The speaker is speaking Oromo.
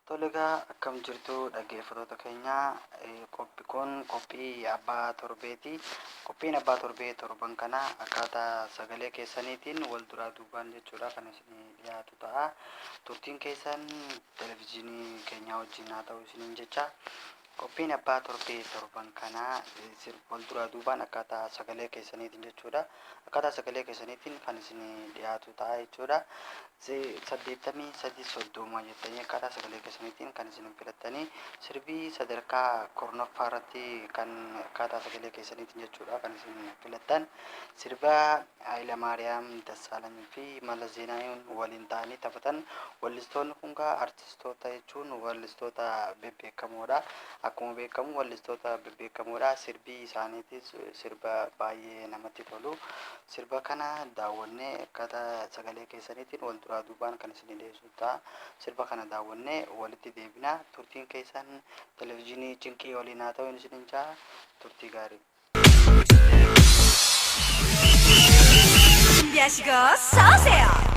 Toligaa akkam jirtu dhaggeeffattoota keenya qophii kun qophii abbaa torbeeti. Qophiin abbaa torbee torban kana akkaataa sagalee keessaniitiin wal duraa duubaan jechuudha kan isin dhiyaatu ta'a. Turtiin keessan televizyiinii keenya wajjin haa ta'u isiniin jecha. Qophiin abbaa torbee torban kana wal duraa duubaan akkaataa sagalee keessaniitiin jechuudha. Akkaataa sagalee keessaniitiin kan isin dhiyaatu ta'a jechuudha. 8330 jettanii akkaataa sagalee keessaniitiin kan isin filattanii sirbii sadarkaa kurnaffaa irratti kan akkaataa sagalee keessaniitiin jechuudha kan isin filattan sirba Hayilamaariyaam Dassaalany fi Mallas Zeenaawiin waliin ta'anii taphatan wallistoonni kun artistoota jechuun wallistoota bebbeekamoodha. Akkuma beekamu wallistoota bebbeekamoodha. Sirbii isaaniitis sirba baay'ee namatti tolu. Sirba kana daawwannee akkaataa sagalee keessaniitiin wal duraa duubaan kan isin dhiyeessu ta'a. Sirba kana daawwannee walitti deebina. Turtiin keessan televizyiinii Cinqii waliin haa ta'u isiniin jaa. Turtii gaarii. 준비하시고 서세요.